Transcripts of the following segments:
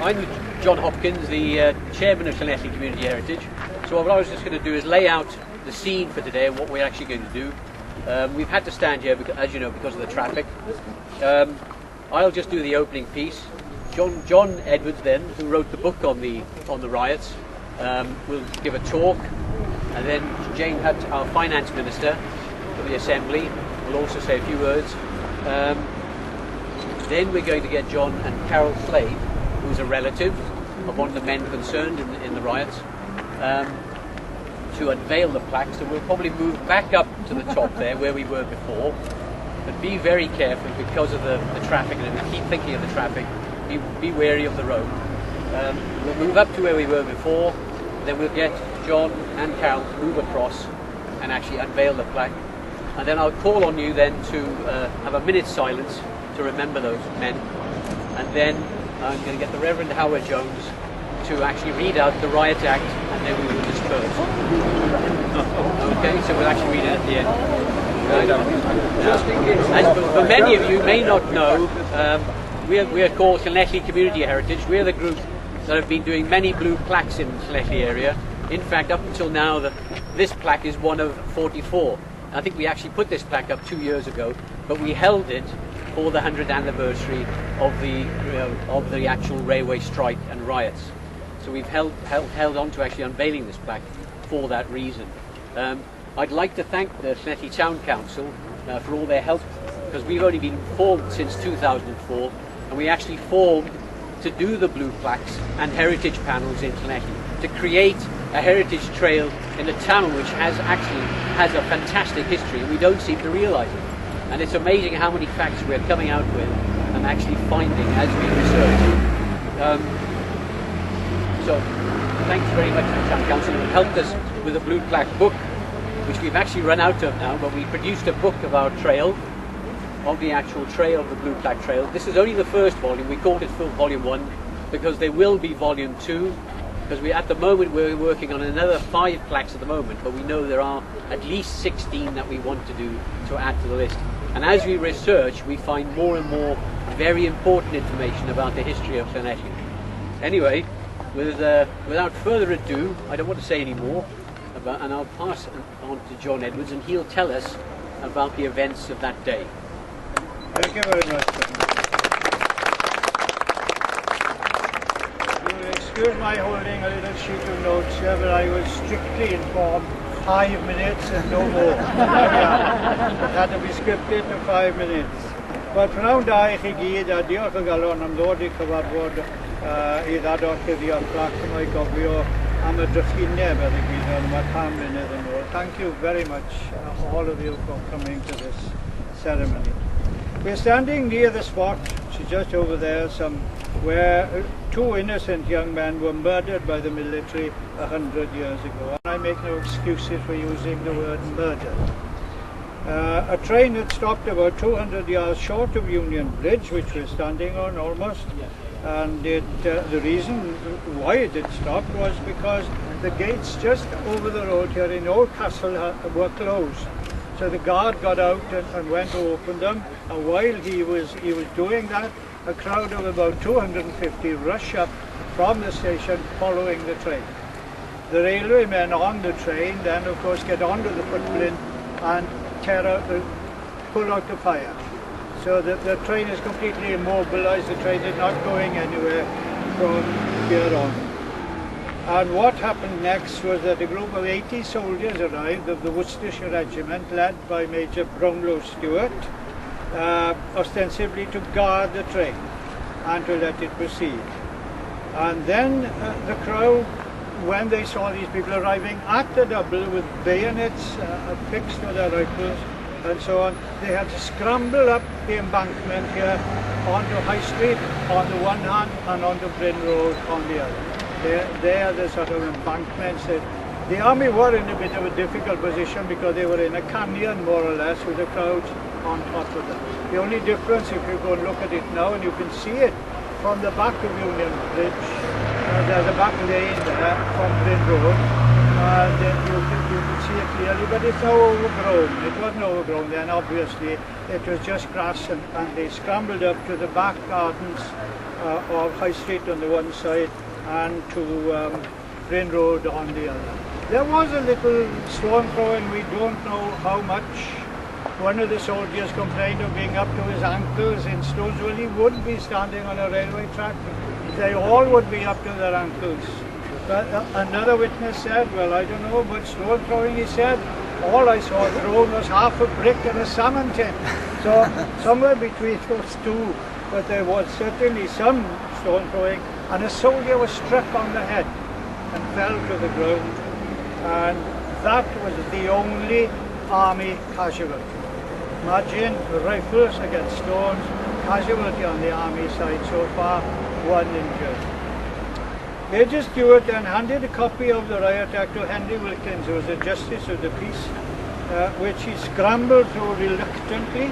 I'm John Hopkins, the chairman of Llanelli Community Heritage. So what I was just going to do is lay out the scene for today and what we're actually going to do. We've had to stand here, because, as you know, because of the traffic. I'll just do the opening piece. John Edwards, then, who wrote the book on the riots, will give a talk, and then Jane Hutt, our finance minister for the Assembly, will also say a few words. Then we're going to get John and Carol Slade, who's a relative of one of the men concerned in the riots, to unveil the plaques. So we'll probably move back up to the top there where we were before, but be very careful because of the traffic, and if we keep thinking of the traffic, be wary of the road. We'll move up to where we were before, then we'll get John and Carol to move across and actually unveil the plaque, and then I'll call on you then to have a minute's silence to remember those men, and then I'm going to get the Reverend Howard Jones to actually read out the Riot Act, and then we will disperse. Okay, so we'll actually read it at the end. As for many of you may not know, we are called Llanelli Community Heritage. We're the group that have been doing many blue plaques in the Llanelli area. In fact, up until now, this plaque is one of 44. I think we actually put this plaque up 2 years ago, but we held it for the 100th anniversary of the actual railway strike and riots. So we've held on to actually unveiling this plaque for that reason. I'd like to thank the Llanelli Town Council for all their help, because we've only been formed since 2004, and we actually formed to do the blue plaques and heritage panels in Llanelli, to create a heritage trail in a town which has a fantastic history, and we don't seem to realise it. And it's amazing how many facts we're coming out with and actually finding as we research. So thanks very much to the Town Council, who helped us with the blue plaque book, which we've actually run out of now, but we produced a book of our trail, of the actual trail, of the blue plaque trail. This is only the first volume. We called it volume 1 because there will be volume 2, because at the moment we're working on another 5 plaques at the moment, but we know there are at least 16 that we want to do to add to the list. And as we research, we find more and more very important information about the history of Llanelli. Anyway, without further ado, I don't want to say any more, and I'll pass on to John Edwards, and he'll tell us about the events of that day. Thank you very much. You excuse my holding a little sheet of notes here, but I was strictly informed 5 minutes and no more. It had to be scripted to 5 minutes. But pnawn da I chi gyd, a diolch o galon am ddod I cyfarfod I ddadol cuddio'r plac yma I gofio am y drychineb ar y gwyddoedd yma 5 munud yn ôl. Thank you very much, all of you, for coming to this ceremony. We're standing near the spot, which is just over there, where 2 innocent young men were murdered by the military 100 years ago. And I make no excuses for using the word murder. A train had stopped about 200 yards short of Union Bridge, which we're standing on almost, and the reason why it did stop was because the gates just over the road here in Old Castle were closed. So the guard got out and went to open them, and while he was doing that, a crowd of about 250 rushed up from the station following the train. The railway men on the train then of course get onto the footplate and pull out the fire. So the train is completely immobilized. The train is not going anywhere from here on. And what happened next was that a group of 80 soldiers arrived of the Worcestershire Regiment, led by Major Brownlow Stewart, ostensibly to guard the train and to let it proceed. And then the crowd, when they saw these people arriving at the double with bayonets fixed to their rifles and so on, they had to scramble up the embankment here onto High Street on the one hand and onto Bryn Road on the other. There the sort of embankments. The army were in a bit of a difficult position because they were in a canyon more or less with the crowds on top of them. The only difference, if you go and look at it now, and you can see it from the back of Union Bridge, there's a back lane there from Bryn Road, and you could see it clearly, but it's now overgrown. It wasn't overgrown then, obviously. It was just grass, and they scrambled up to the back gardens of High Street on the one side and to Bryn Road on the other. There was a little stone throwing, we don't know how much. One of the soldiers complained of being up to his ankles in stones. Well, he wouldn't be standing on a railway track. They all would be up to their ankles. But another witness said, well, I don't know about stone throwing, he said, all I saw thrown was half a brick and a salmon tin. So somewhere between those two, but there was certainly some stone throwing, and a soldier was struck on the head and fell to the ground, and that was the only army casualty. Imagine rifles against stones, casualty on the army side so far, one injured. Major Stewart then handed a copy of the Riot Act to Henry Wilkins, who was the Justice of the Peace, which he scrambled through reluctantly.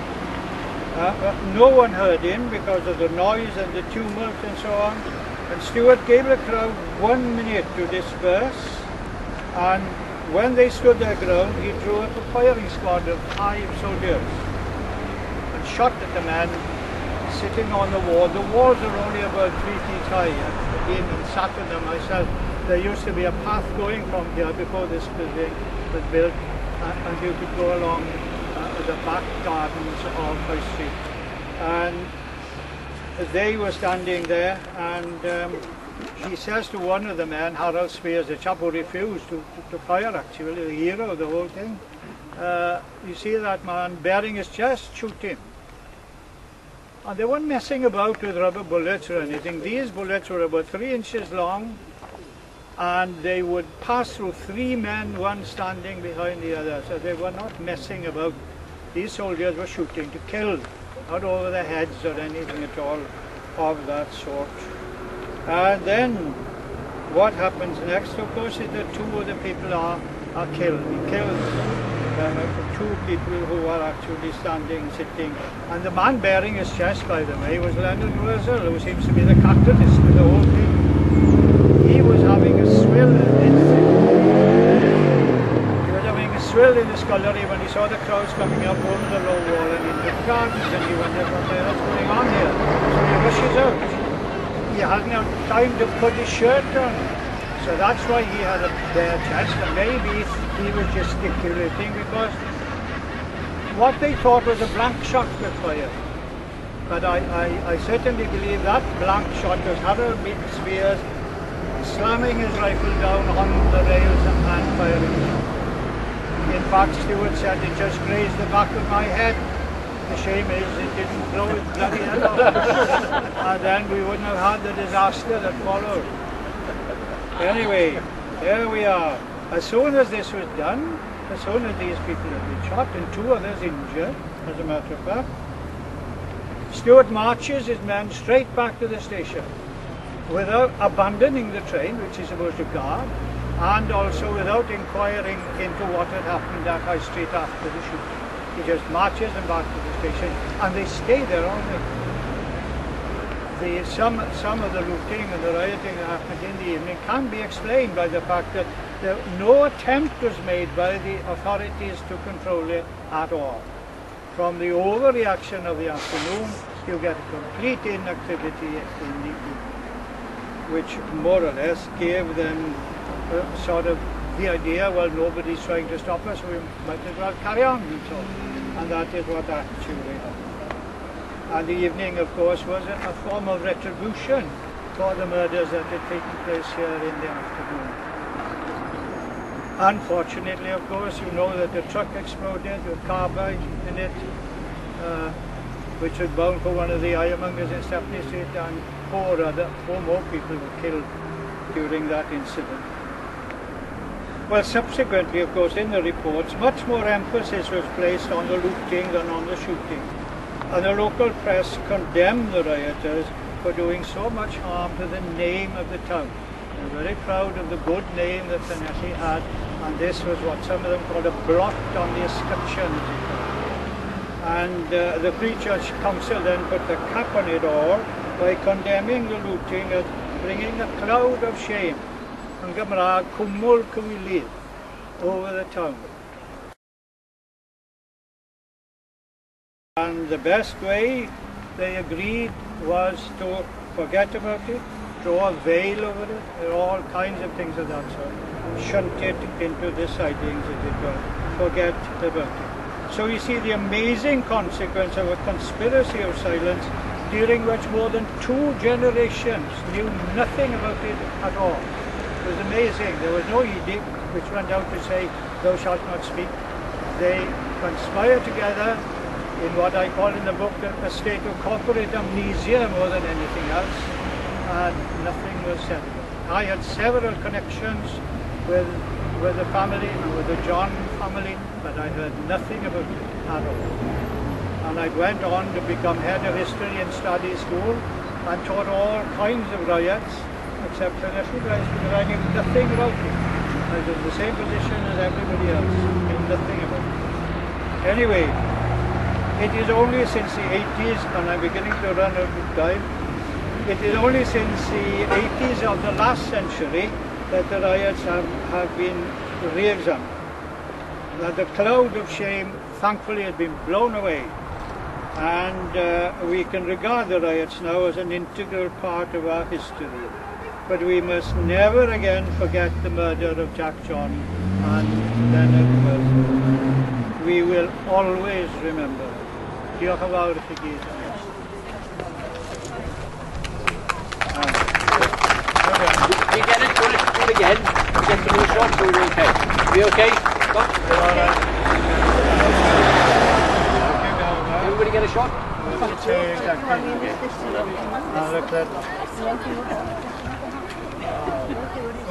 No one heard him because of the noise and the tumult and so on. And Stewart gave the crowd 1 minute to disperse, and when they stood their ground, he drew up a firing squad of 5 soldiers and shot at the men sitting on the wall. The walls are only about 3 feet high. I've been and sat on them myself. There used to be a path going from here before this building was built, and you could go along the back gardens of High Street. And they were standing there, and he says to one of the men, Harold Spears, the chap who refused to fire, actually, the hero of the whole thing, you see that man bearing his chest, shoot him. And they weren't messing about with rubber bullets or anything. These bullets were about 3 inches long, and they would pass through 3 men, one standing behind the other. So they were not messing about. These soldiers were shooting to kill, not over their heads or anything at all of that sort. And then what happens next, of course, is that 2 of the people are killed. He kills 2 people who are actually standing, sitting. And the man bearing his chest, by the way, was Leonard Wurzel, who seems to be the catalyst for the whole thing. He was having a swill in the scullery when he saw the crowds coming up over the low wall and into the gardens, and he wondered what the hell is going on here. So he rushes out. He hadn't had time to put his shirt on. So that's why he had a bare chest, and maybe he was gesticulating because what they thought was a blank shot was fired. But I certainly believe that blank shot was Harold Spears slamming his rifle down on the rails and firing. In fact, Stewart said it just grazed the back of my head. The shame is it didn't blow his bloody head off. And then we wouldn't have had the disaster that followed. Anyway, there we are. As soon as this was done, as soon as these people had been shot and 2 others injured, as a matter of fact, Stewart marches his men straight back to the station without abandoning the train, which he's supposed to guard, and also without inquiring into what had happened at High Street after the shooting. He just marches them back to the station, and they stay there all night. Some of the looting and the rioting that happened in the evening can be explained by the fact that no attempt was made by the authorities to control it at all. From the overreaction of the afternoon, you get a complete inactivity in the evening, which more or less gave them sort of the idea, well, nobody's trying to stop us, we might as well carry on. And that is what actually happened. And the evening, of course, was a form of retribution for the murders that had taken place here in the afternoon. Unfortunately, of course, you know that the truck exploded with carbide in it, which was bound for one of the ironmongers in Stepney Street, and 4 more people were killed during that incident. Well, subsequently, of course, in the reports, much more emphasis was placed on the looting than on the shooting. And the local press condemned the rioters for doing so much harm to the name of the town. They were very proud of the good name that Llanelli had, and this was what some of them called a blot on the escutcheon. And the Free Church Council then put the cap on it all by condemning the looting as bringing a cloud of shame. Yn Gymraeg, cwmwl cywilydd. over the town. And the best way they agreed was to forget about it, draw a veil over it, there are all kinds of things of that sort. Shunt it into the sidings, as it were, forget about it. So you see the amazing consequence of a conspiracy of silence during which more than 2 generations knew nothing about it at all. It was amazing. There was no edict which went out to say, thou shalt not speak. They conspired together in what I call in the book a state of corporate amnesia more than anything else, and nothing was said about it. I had several connections with the family, with the John family, but I heard nothing about it at all. And I went on to become head of history in study school and taught all kinds of riots, except for Llanelli riots, because I knew nothing about it. I was in the same position as everybody else, knew nothing about it. Anyway, it is only since the 80s, and I'm beginning to run out of time, it is only since the 80s of the last century that the riots have been re-examined. That the cloud of shame, thankfully, has been blown away. And we can regard the riots now as an integral part of our history. But we must never again forget the murder of Jack John and Leonard Wilson. We will always remember. Diolch yn fawr i chi gyd. You get it, do it again, get the new shot, so we're okay. We okay? Stop. Everybody get a shot?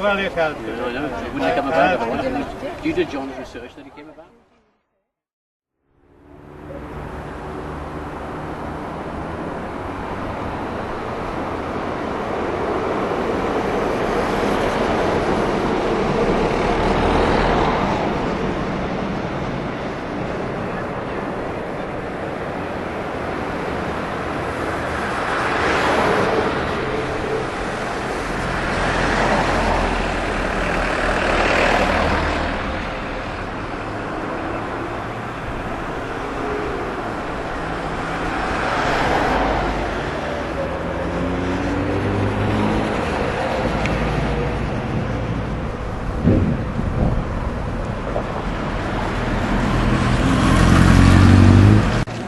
Well, it helped. It wouldn't have come about otherwise. Due to John's research that he came about.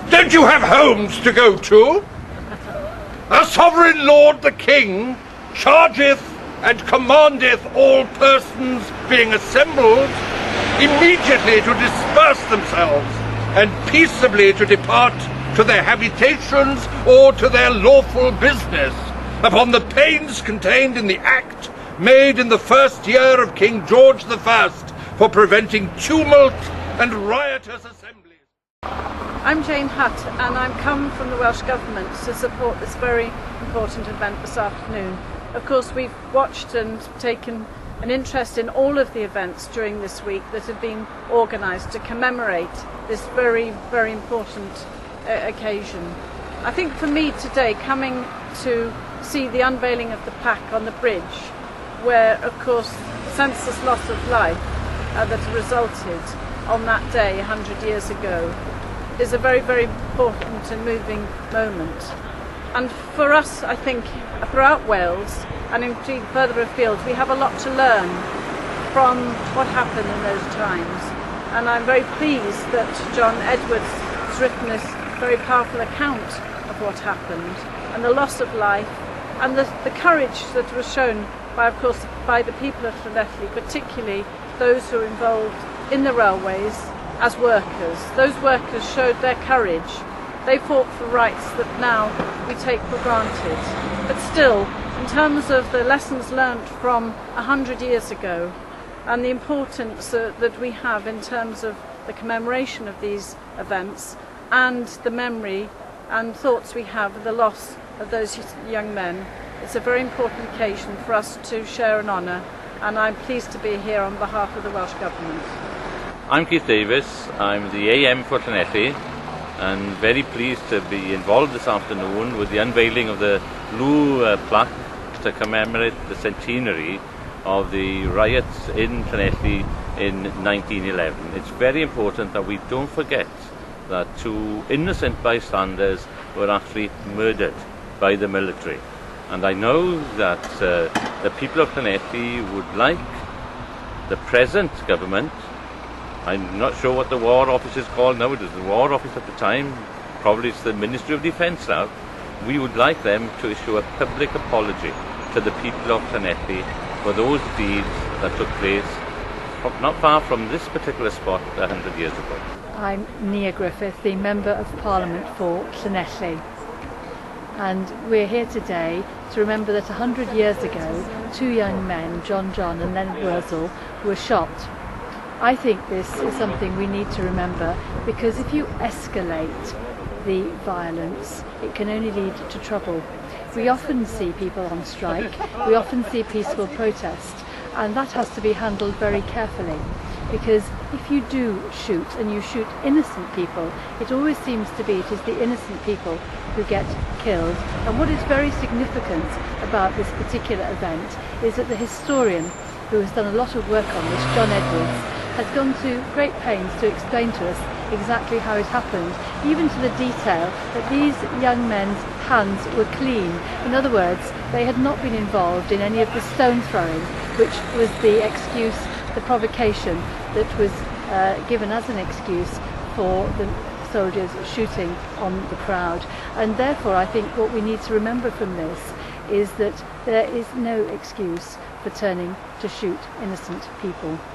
Don't you have homes to go to? A sovereign lord the king chargeth and commandeth all persons being assembled immediately to disperse themselves and peaceably to depart to their habitations or to their lawful business upon the pains contained in the act made in the first year of King George I for preventing tumult and riotous assemblies. I'm Jane Hutt, and I'm come from the Welsh Government to support this very important event this afternoon. Of course, we've watched and taken an interest in all of the events during this week that have been organised to commemorate this very, very important occasion. I think for me today, coming to see the unveiling of the plaque on the bridge, where, of course, senseless loss of life that resulted on that day 100 years ago, is a very, very important and moving moment. And for us, I think, throughout Wales, and indeed further afield, we have a lot to learn from what happened in those times. And I'm very pleased that John Edwards has written this very powerful account of what happened, and the loss of life, and the courage that was shown by, of course, by the people of Llanelli, particularly those who were involved in the railways, as workers. Those workers showed their courage. They fought for rights that now we take for granted. But still, in terms of the lessons learnt from 100 years ago and the importance that we have in terms of the commemoration of these events and the memory and thoughts we have of the loss of those young men, it's a very important occasion for us to share and honour, and I'm pleased to be here on behalf of the Welsh Government. I'm Keith Davis, I'm the AM for Llanelli, and very pleased to be involved this afternoon with the unveiling of the blue plaque to commemorate the centenary of the riots in Llanelli in 1911. It's very important that we don't forget that two innocent bystanders were actually murdered by the military. And I know that the people of Llanelli would like the present government, I'm not sure what the War Office is called now, it was the War Office at the time, probably it's the Ministry of Defence now, we would like them to issue a public apology to the people of Llanelli for those deeds that took place not far from this particular spot 100 years ago. I'm Nia Griffith, the Member of Parliament for Llanelli. And we're here today to remember that 100 years ago, two young men, John and Leonard Wurzel, were shot. I think this is something we need to remember, because if you escalate the violence, it can only lead to trouble. We often see people on strike, we often see peaceful protest, and that has to be handled very carefully. Because if you do shoot, and you shoot innocent people, it always seems to be it is the innocent people who get killed. And what is very significant about this particular event is that the historian who has done a lot of work on this, John Edwards, has gone to great pains to explain to us exactly how it happened, even to the detail that these young men's hands were clean. In other words, they had not been involved in any of the stone throwing, which was the excuse, the provocation that was given as an excuse for the soldiers shooting on the crowd. And therefore I think what we need to remember from this is that there is no excuse for turning to shoot innocent people.